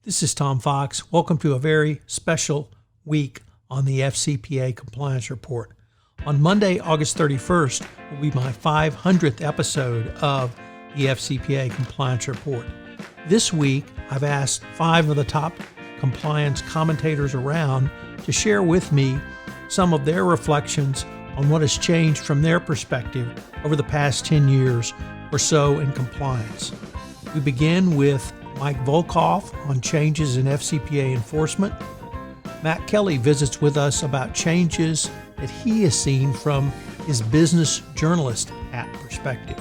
This is Tom Fox. Welcome to a very special week on the FCPA Compliance Report. On Monday, August 31st, will be my 500th episode of the FCPA Compliance Report. This week, I've asked 5 of the top compliance commentators around to share with me some of their reflections on what has changed from their perspective over the past 10 years or so in compliance. We begin with Mike Volkov on changes in FCPA enforcement. Matt Kelly visits with us about changes that he has seen from his business journalist hat perspective.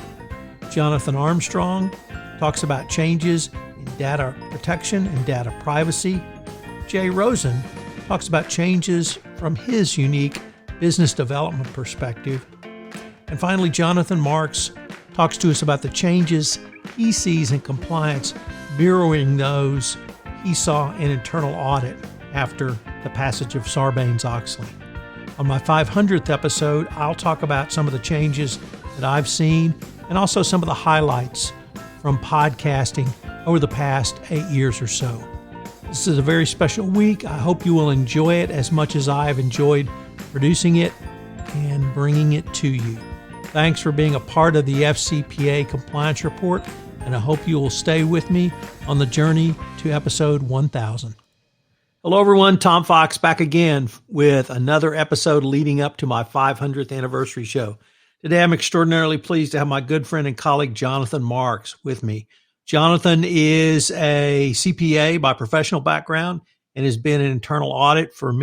Jonathan Armstrong talks about changes in data protection and data privacy. Jay Rosen talks about changes from his unique business development perspective. And finally, Jonathan Marks talks to us about the changes he sees in compliance, mirroring those he saw in internal audit after the passage of Sarbanes-Oxley. On my 500th episode, I'll talk about some of the changes that I've seen and also some of the highlights from podcasting over the past 8 years or so. This is a very special week. I hope you will enjoy it as much as I've enjoyed producing it and bringing it to you. Thanks for being a part of the FCPA Compliance Report, and I hope you will stay with me on the journey to episode 1000. Hello, everyone. Tom Fox back again with another episode leading up to my 500th anniversary show. Today, I'm extraordinarily pleased to have my good friend and colleague, Jonathan Marks, with me. Jonathan is a CPA by professional background and has been in internal audit for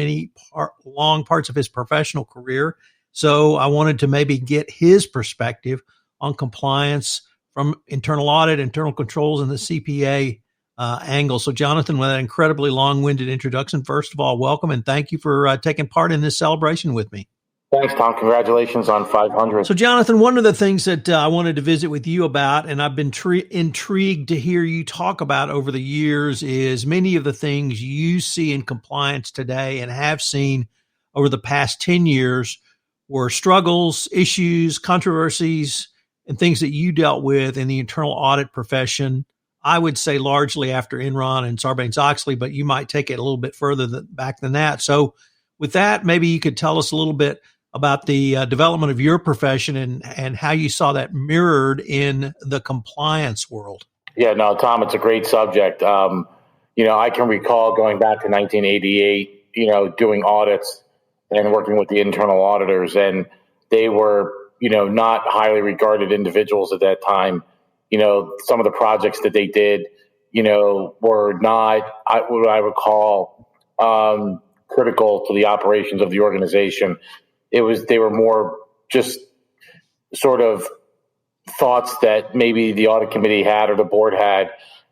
long parts of his professional career. So I wanted to maybe get his perspective on compliance from internal audit, internal controls, and the CPA angle. So Jonathan, with that incredibly long-winded introduction, first of all, welcome and thank you for taking part in this celebration with me. Thanks, Tom. Congratulations on 500. So Jonathan, one of the things that I wanted to visit with you about, and I've been intrigued to hear you talk about over the years, is many of the things you see in compliance today and have seen over the past 10 years were struggles, issues, controversies, and things that you dealt with in the internal audit profession. I would say largely after Enron and Sarbanes-Oxley, but you might take it a little bit further back than that. So with that, maybe you could tell us a little bit about the development of your profession and how you saw that mirrored in the compliance world. Yeah, no, Tom, it's a great subject. I can recall going back to 1988, doing audits and working with the internal auditors, and they were, not highly regarded individuals at that time. Some of the projects that they did, were not what I would call critical to the operations of the organization. They were more just sort of thoughts that maybe the audit committee had or the board had,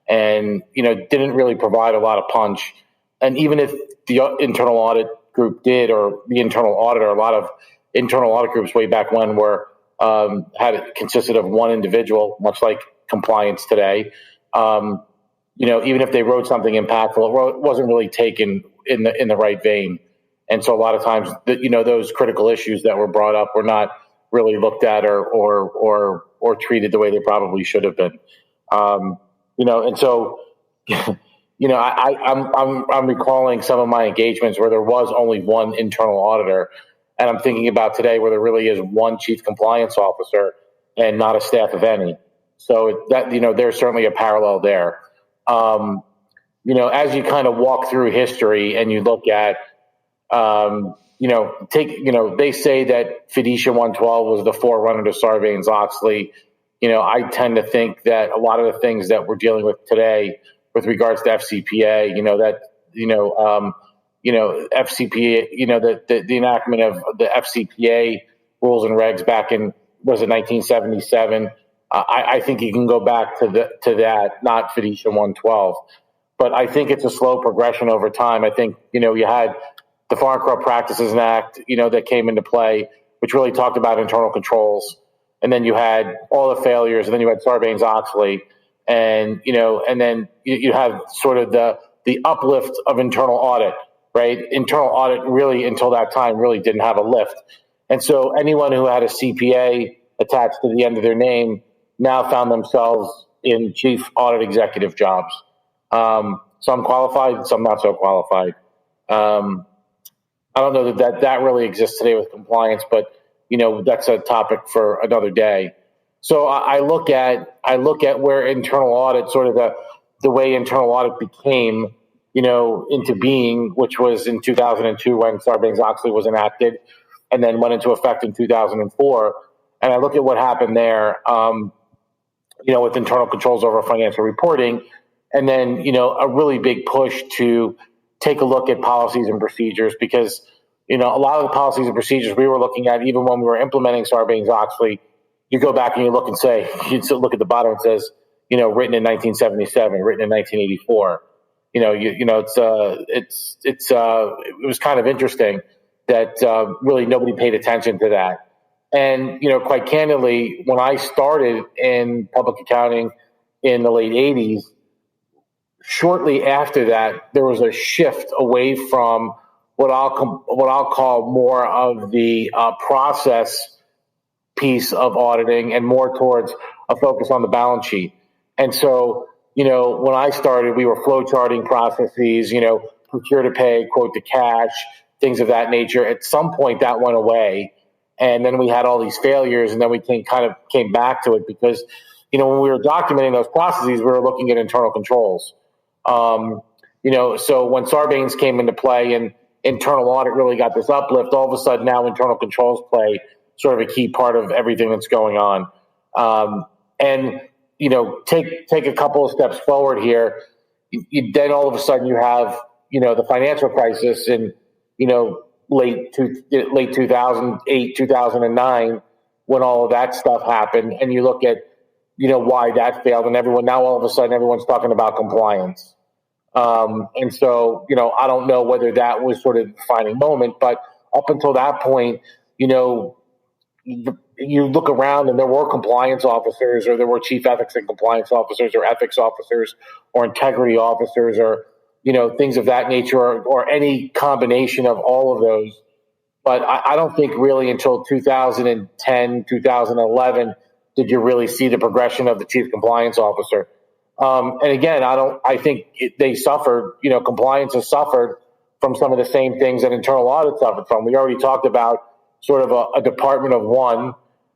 and didn't really provide a lot of punch. And even if the internal audit group did, or the internal auditor, a lot of internal audit groups way back when consisted of one individual, much like compliance today. Even if they wrote something impactful, it wasn't really taken in the right vein. And so a lot of times, those critical issues that were brought up were not really looked at or treated the way they probably should have been. And so, I'm recalling some of my engagements where there was only one internal auditor, and I'm thinking about today where there really is one chief compliance officer and not a staff of any. So that, there's certainly a parallel there. As you kind of walk through history and you look at, they say that Fiducia 112 was the forerunner to Sarbanes-Oxley. I tend to think that a lot of the things that we're dealing with today with regards to FCPA, FCPA, the enactment of the FCPA rules and regs back in, was it 1977? I think you can go back to that, not Fiducia 112. But I think it's a slow progression over time. I think, you had the Foreign Corrupt Practices Act, that came into play, which really talked about internal controls. And then you had all the failures, and then you had Sarbanes-Oxley, and then you have sort of the uplift of internal audit, right? Internal audit really, until that time, really didn't have a lift. And so anyone who had a CPA attached to the end of their name now found themselves in chief audit executive jobs. some qualified, some not so qualified. I don't know that really exists today with compliance, but that's a topic for another day. So I look at where internal audit, sort of the way internal audit became, into being, which was in 2002 when Sarbanes-Oxley was enacted, and then went into effect in 2004. And I look at what happened there, with internal controls over financial reporting, and then a really big push to take a look at policies and procedures, because a lot of the policies and procedures we were looking at, even when we were implementing Sarbanes-Oxley, you go back and you look and say, you look at the bottom, it says, written in 1977, written in 1984. It was kind of interesting that really nobody paid attention to that. And, quite candidly, when I started in public accounting in the late 80s, shortly after that, there was a shift away from what I'll call more of the process piece of auditing and more towards a focus on the balance sheet. And so, when I started, we were flow charting processes, procure to pay, quote to cash, things of that nature. At some point that went away. And then we had all these failures, and then we came back to it because, when we were documenting those processes, we were looking at internal controls. So when Sarbanes came into play and internal audit really got this uplift, all of a sudden now internal controls play sort of a key part of everything that's going on. Take a couple of steps forward here. Then all of a sudden you have, the financial crisis in, late 2008, 2009, when all of that stuff happened, and you look at, why that failed, and all of a sudden everyone's talking about compliance. And so, I don't know whether that was sort of the defining moment, but up until that point, you look around and there were compliance officers, or there were chief ethics and compliance officers, or ethics officers, or integrity officers, or, things of that nature, or any combination of all of those. But I don't think really until 2010, 2011, did you really see the progression of the chief compliance officer. And again, I think they suffered, compliance has suffered from some of the same things that internal audit suffered from. We already talked about sort of a department of one,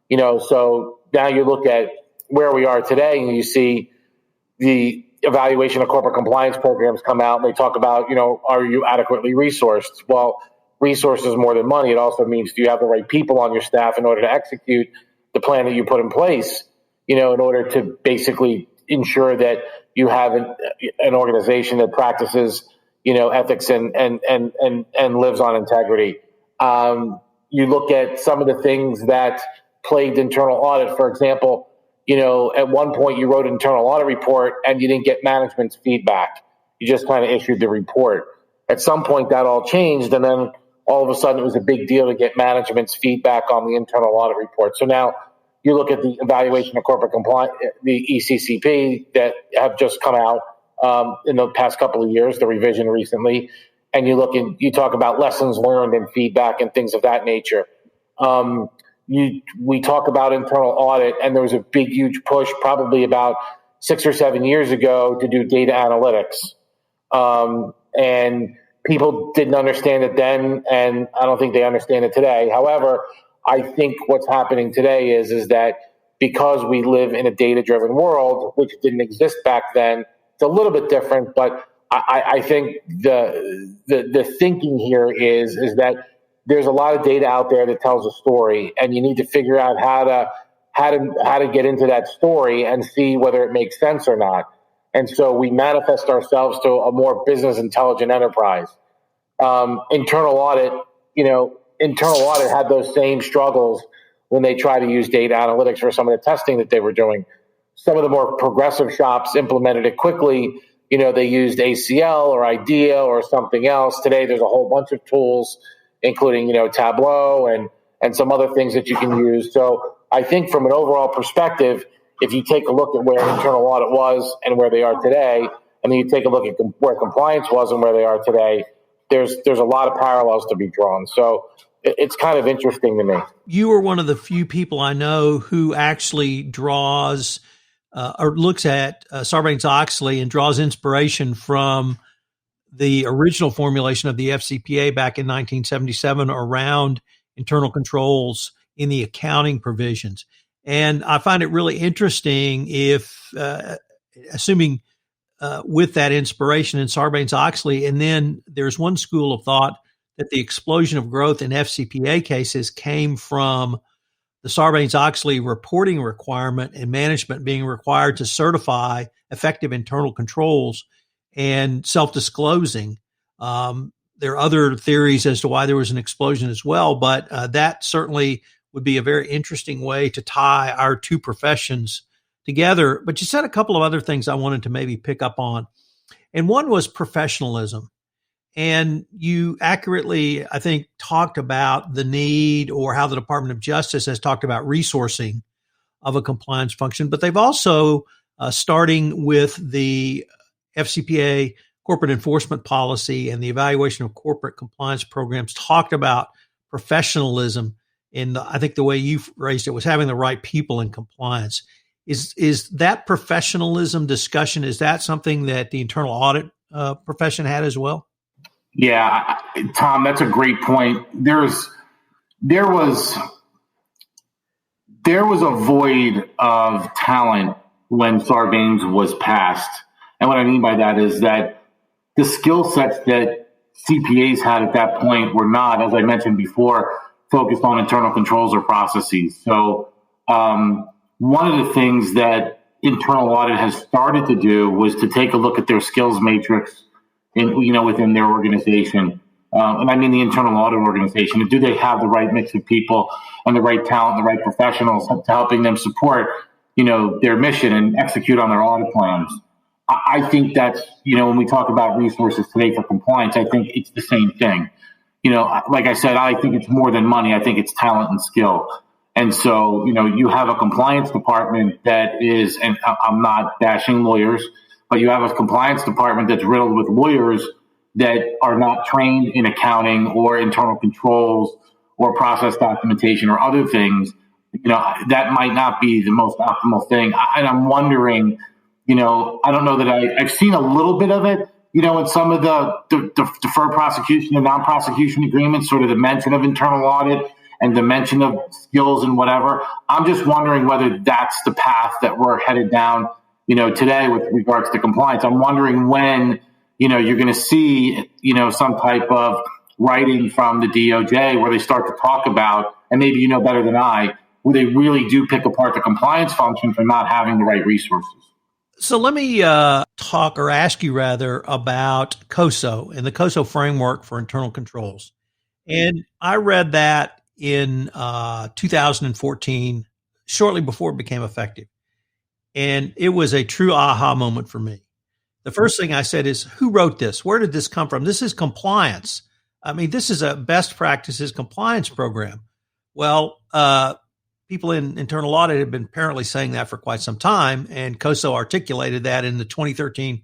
so now you look at where we are today and you see the evaluation of corporate compliance programs come out, and they talk about, are you adequately resourced? Well, resources is more than money. It also means, do you have the right people on your staff in order to execute the plan that you put in place, in order to basically ensure that you have an organization that practices, ethics and lives on integrity. You look at some of the things that plagued internal audit. For example, at one point you wrote an internal audit report and you didn't get management's feedback. You just kind of issued the report. At some point that all changed, and then all of a sudden it was a big deal to get management's feedback on the internal audit report. So now you look at the evaluation of corporate compliance, the ECCP that have just come out in the past couple of years, the revision recently, and you talk about lessons learned and feedback and things of that nature. We talk about internal audit, and there was a big, huge push probably about 6 or 7 years ago to do data analytics. And people didn't understand it then, and I don't think they understand it today. However, I think what's happening today is that because we live in a data-driven world, which didn't exist back then, it's a little bit different, but I think the thinking here is that there's a lot of data out there that tells a story, and you need to figure out how to get into that story and see whether it makes sense or not. And so we manifest ourselves to a more business intelligent enterprise. Internal audit had those same struggles when they try to use data analytics for some of the testing that they were doing. Some of the more progressive shops implemented it quickly. They used ACL or IDEA or something else. Today, there's a whole bunch of tools, including, Tableau and some other things that you can use. So I think from an overall perspective, if you take a look at where internal audit was and where they are today, and then you take a look at where compliance was and where they are today, there's a lot of parallels to be drawn. So it's kind of interesting to me. You are one of the few people I know who actually draws or looks at Sarbanes-Oxley and draws inspiration from the original formulation of the FCPA back in 1977 around internal controls in the accounting provisions. And I find it really interesting if, assuming with that inspiration in Sarbanes-Oxley, and then there's one school of thought that the explosion of growth in FCPA cases came from the Sarbanes-Oxley reporting requirement and management being required to certify effective internal controls and self-disclosing. There are other theories as to why there was an explosion as well, but that certainly would be a very interesting way to tie our two professions together. But you said a couple of other things I wanted to maybe pick up on. And one was professionalism. And you accurately, I think, talked about the need, or how the Department of Justice has talked about resourcing of a compliance function. But they've also, starting with the FCPA corporate enforcement policy and the evaluation of corporate compliance programs, talked about professionalism. And I think the way you phrased it was having the right people in compliance. Is that professionalism discussion, is that something that the internal audit profession had as well? Yeah, Tom, that's a great point. There was a void of talent when Sarbanes was passed. And what I mean by that is that the skill sets that CPAs had at that point were not, as I mentioned before, focused on internal controls or processes. So one of the things that internal audit has started to do was to take a look at their skills matrix within their organization. And I mean the internal audit organization. Do they have the right mix of people and the right talent, the right professionals to helping them support, their mission and execute on their audit plans? I think that's, when we talk about resources today for compliance, I think it's the same thing. Like I said, I think it's more than money. I think it's talent and skill. And so, you have a compliance department that is, and I'm not bashing lawyers, but you have a compliance department that's riddled with lawyers that are not trained in accounting or internal controls or process documentation or other things. That might not be the most optimal thing. And I'm wondering, I don't know that I've seen a little bit of it, in some of the deferred prosecution and non-prosecution agreements, sort of the mention of internal audit and the mention of skills and whatever. I'm just wondering whether that's the path that we're headed down, today with regards to compliance. I'm wondering when, you're going to see, some type of writing from the DOJ where they start to talk about, and maybe you know better than I, where they really do pick apart the compliance function for not having the right resources. So let me ask you about COSO and the COSO framework for internal controls. And I read that in 2014, shortly before it became effective. And it was a true aha moment for me. The first thing I said is, who wrote this? Where did this come from? This is compliance. I mean, this is a best practices compliance program. Well, people in internal audit have been apparently saying that for quite some time, and COSO articulated that in the 2013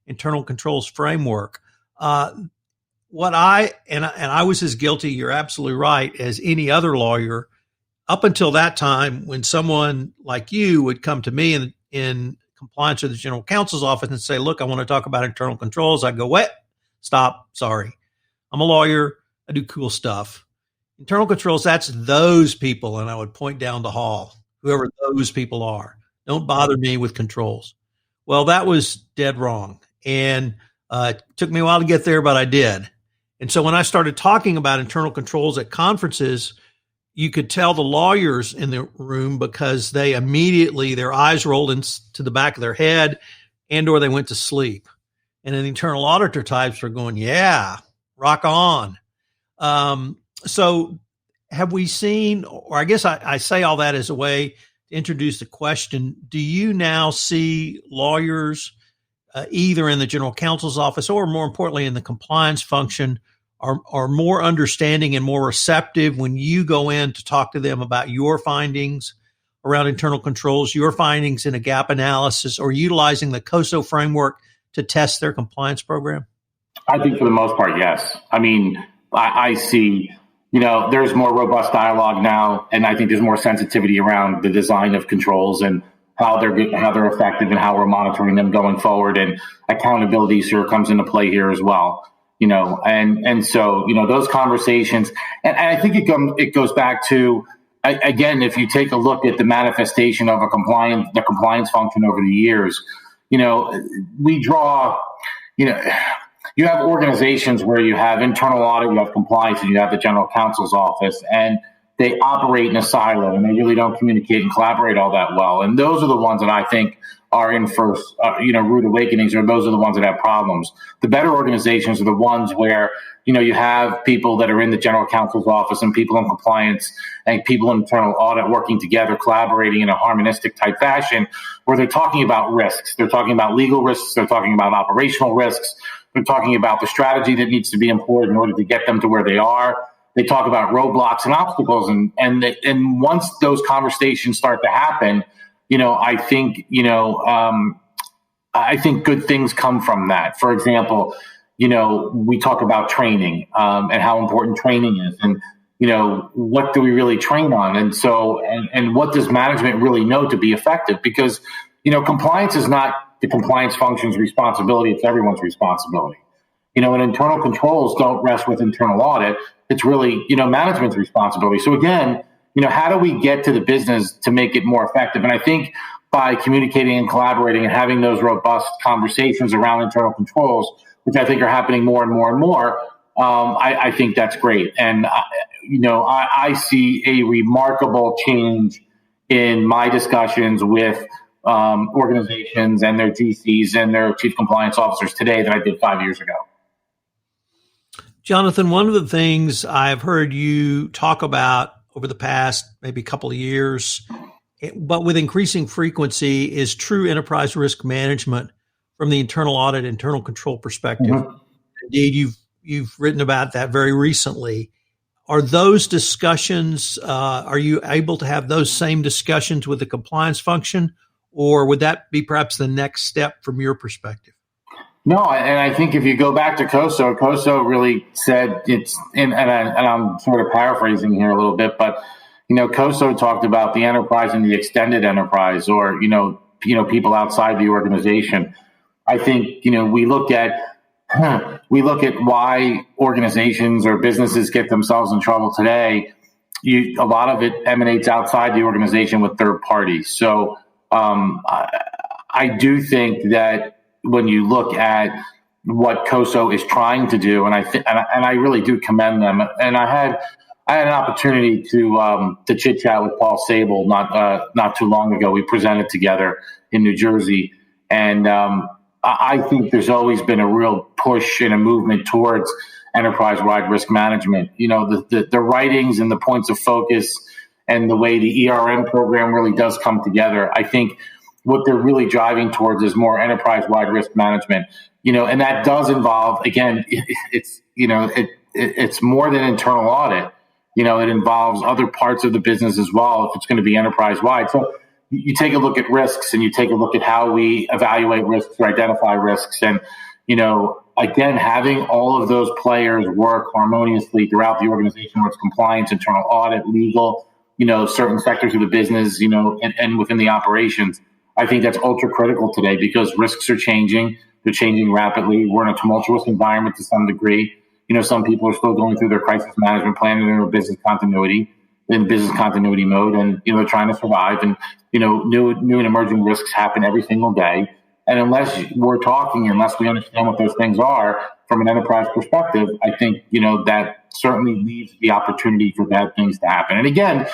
internal controls framework. I was as guilty, you're absolutely right, as any other lawyer up until that time, when someone like you would come to me in compliance with the general counsel's office and say, look, I want to talk about internal controls. I'd go, what? Stop. Sorry. I'm a lawyer. I do cool stuff. Internal controls, that's those people. And I would point down the hall, whoever those people are. Don't bother me with controls. Well, that was dead wrong. And it took me a while to get there, but I did. And so when I started talking about internal controls at conferences, you could tell the lawyers in the room, because they immediately, their eyes rolled into the back of their head and or they went to sleep. And then the internal auditor types were going, yeah, rock on. So have we seen, or I guess I say all that as a way to introduce the question, do you now see lawyers either in the general counsel's office or more importantly in the compliance function are more understanding and more receptive when you go in to talk to them about your findings around internal controls, your findings in a gap analysis, or utilizing the COSO framework to test their compliance program? I think for the most part, yes. I mean, I see, there's more robust dialogue now, and I think there's more sensitivity around the design of controls and how they're effective and how we're monitoring them going forward, and accountability sure comes into play here as well. And so those conversations, and I think it goes back to, again, if you take a look at the manifestation of the compliance function over the years, we draw, you have organizations where you have internal audit, you have compliance, and you have the general counsel's office, and they operate in a silo, and they really don't communicate and collaborate all that well. And those are the ones that I think are in first, rude awakenings, or those are the ones that have problems. The better organizations are the ones where, you have people that are in the general counsel's office and people in compliance and people in internal audit working together, collaborating in a harmonistic type fashion, where they're talking about risks. They're talking about legal risks. They're talking about operational risks. They're talking about the strategy that needs to be employed in order to get them to where they are. They talk about roadblocks and obstacles. And once those conversations start to happen, I think good things come from that. For example, we talk about training and how important training is, and what do we really train on, and so and what does management really know to be effective? Because compliance is not the compliance function's responsibility; it's everyone's responsibility. And internal controls don't rest with internal audit; it's really management's responsibility. So again, how do we get to the business to make it more effective? And I think by communicating and collaborating and having those robust conversations around internal controls, which I think are happening more and more and more, I think that's great. And, I see a remarkable change in my discussions with organizations and their GCs and their chief compliance officers today than I did 5 years ago. Jonathan, one of the things I've heard you talk about over the past maybe couple of years, but with increasing frequency, is true enterprise risk management from the internal audit, internal control perspective. Mm-hmm. Indeed, you've written about that very recently. Are those discussions, are you able to have those same discussions with the compliance function, or would that be perhaps the next step from your perspective? No, and I think if you go back to COSO really said it's, and I'm sort of paraphrasing here a little bit, but COSO talked about the enterprise and the extended enterprise, or people outside the organization. I think we look at why organizations or businesses get themselves in trouble today. A lot of it emanates outside the organization with third parties. So I do think that when you look at what COSO is trying to do, and I really do commend them. And I had an opportunity to chit chat with Paul Sable not too long ago. We presented together in New Jersey, and I think there's always been a real push and a movement towards enterprise-wide risk management. The writings and the points of focus and the way the ERM program really does come together. I think what they're really driving towards is more enterprise-wide risk management. And that does involve, again, it's more than internal audit. It involves other parts of the business as well if it's going to be enterprise-wide. So you take a look at risks, and you take a look at how we evaluate risks or identify risks. And, again, having all of those players work harmoniously throughout the organization, where it's compliance, internal audit, legal, certain sectors of the business, and within the operations. I think that's ultra critical today because risks are changing. They're changing rapidly. We're in a tumultuous environment to some degree. Some people are still going through their crisis management plan and their business continuity mode, and they're trying to survive. And new and emerging risks happen every single day. And unless we understand what those things are from an enterprise perspective, I think that certainly leaves the opportunity for bad things to happen. And again,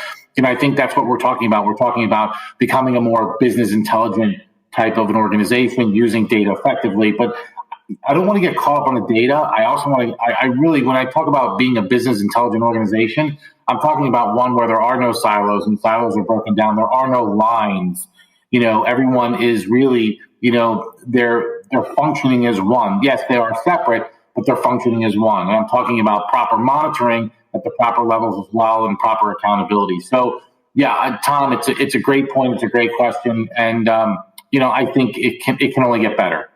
I think that's what we're talking about. We're talking about becoming a more business intelligent type of an organization, using data effectively. But I don't want to get caught up on the data. I also want to, I really, when I talk about being a business intelligent organization, I'm talking about one where there are no silos, and silos are broken down. There are no lines. Everyone is really, they're functioning as one. Yes, they are separate, but they're functioning as one. And I'm talking about proper monitoring at the proper levels as well, and proper accountability. So, yeah, Tom, it's a great point. It's a great question, and I think it can only get better.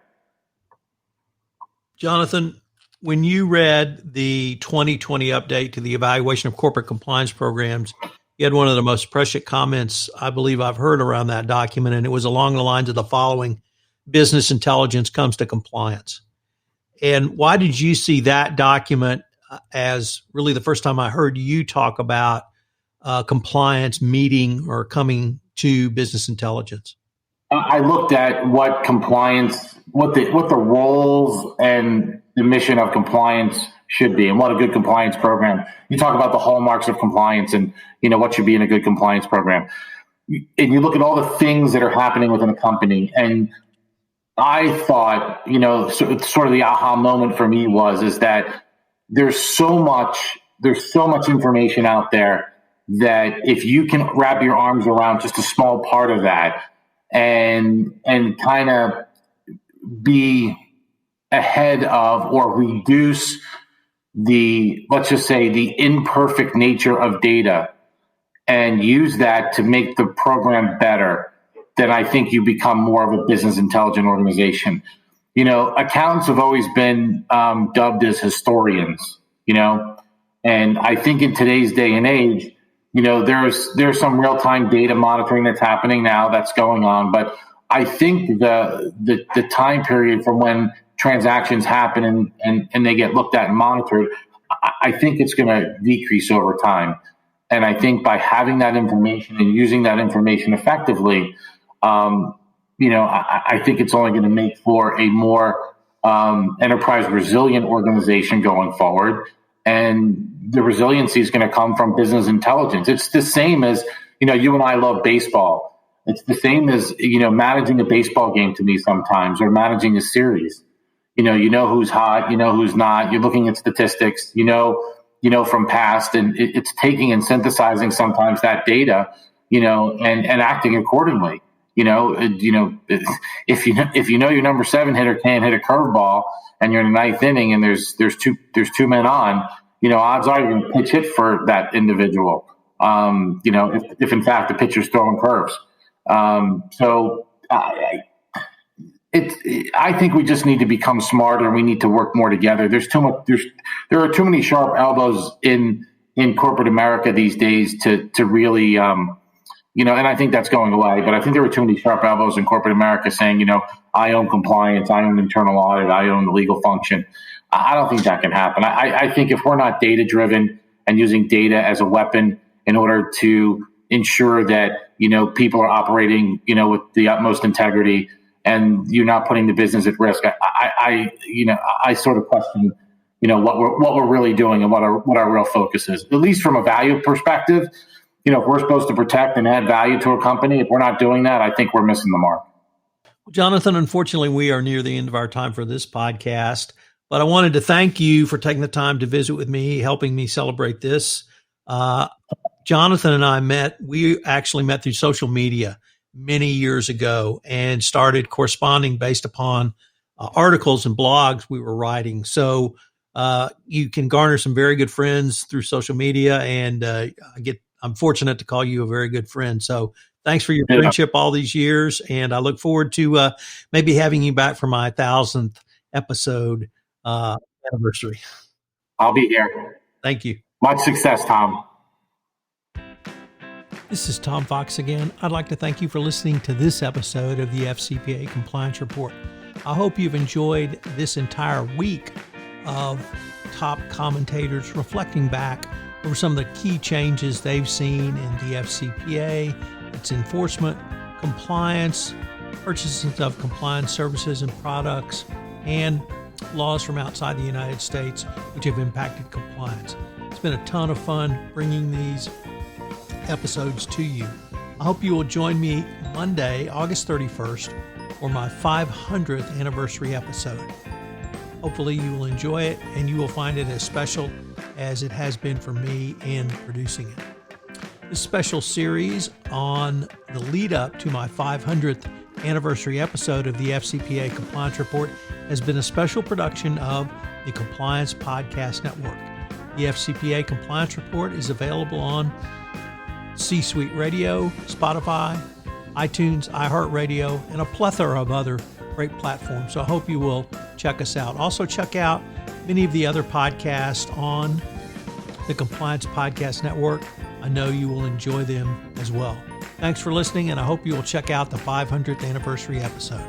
Jonathan, when you read the 2020 update to the evaluation of corporate compliance programs, You had one of the most prescient comments I believe I've heard around that document, and it was along the lines of the following: business intelligence comes to compliance. And why did you see that document as really the first time I heard you talk about compliance meeting or coming to business intelligence? I looked at what compliance, what the roles and the mission of compliance should be, and what a good compliance program. You talk about the hallmarks of compliance, and what should be in a good compliance program. And you look at all the things that are happening within a company, and I thought, sort of the aha moment for me is that there's so much information out there that if you can wrap your arms around just a small part of that and kind of be ahead of or reduce let's just say the imperfect nature of data and use that to make the program better, then I think you become more of a business intelligent organization. Accountants have always been dubbed as historians, and I think in today's day and age, there's some real-time data monitoring that's happening now that's going on. But I think the time period from when transactions happen and they get looked at and monitored, I think it's going to decrease over time. And I think by having that information and using that information effectively, I think it's only going to make for a more enterprise resilient organization going forward. And the resiliency is going to come from business intelligence. It's the same as, you and I love baseball. It's the same as, managing a baseball game to me sometimes, or managing a series. You know who's hot, who's not. You're looking at statistics, from past, and it's taking and synthesizing sometimes that data, and acting accordingly. If your number 7 hitter can't hit a curveball and you're in the ninth inning and there's two men on, odds are you're going to pitch hit for that individual. If in fact the pitcher's throwing curves. I think we just need to become smarter, and we need to work more together. There are too many sharp elbows in corporate America these days to really, and I think that's going away, but I think there were too many sharp elbows in corporate America saying, I own compliance, I own internal audit, I own the legal function. I don't think that can happen. I think if we're not data driven and using data as a weapon in order to ensure that, people are operating, with the utmost integrity, and you're not putting the business at risk, I sort of question, what we're really doing and what our real focus is, at least from a value perspective. If we're supposed to protect and add value to a company, if we're not doing that, I think we're missing the mark. Jonathan, unfortunately, we are near the end of our time for this podcast, but I wanted to thank you for taking the time to visit with me, helping me celebrate this. Jonathan and I we actually met through social media many years ago and started corresponding based upon articles and blogs we were writing. So you can garner some very good friends through social media, and I'm fortunate to call you a very good friend. So thanks for your friendship all these years, and I look forward to maybe having you back for my 1,000th episode anniversary. I'll be here. Thank you. Much success, Tom. This is Tom Fox again. I'd like to thank you for listening to this episode of the FCPA Compliance Report. I hope you've enjoyed this entire week of top commentators reflecting back over some of the key changes they've seen in the FCPA, its enforcement, compliance, purchases of compliance services and products, and laws from outside the United States which have impacted compliance. It's been a ton of fun bringing these episodes to you. I hope you will join me Monday, August 31st, for my 500th anniversary episode. Hopefully you will enjoy it, and you will find it as special as it has been for me in producing it. This special series on the lead up to my 500th anniversary episode of the FCPA Compliance Report has been a special production of the Compliance Podcast Network. The FCPA Compliance Report is available on C-Suite Radio, Spotify, iTunes, iHeartRadio, and a plethora of other great platforms. So I hope you will check us out. Also check out many of the other podcasts on the Compliance Podcast Network. I know you will enjoy them as well. Thanks for listening, and I hope you will check out the 500th anniversary episode.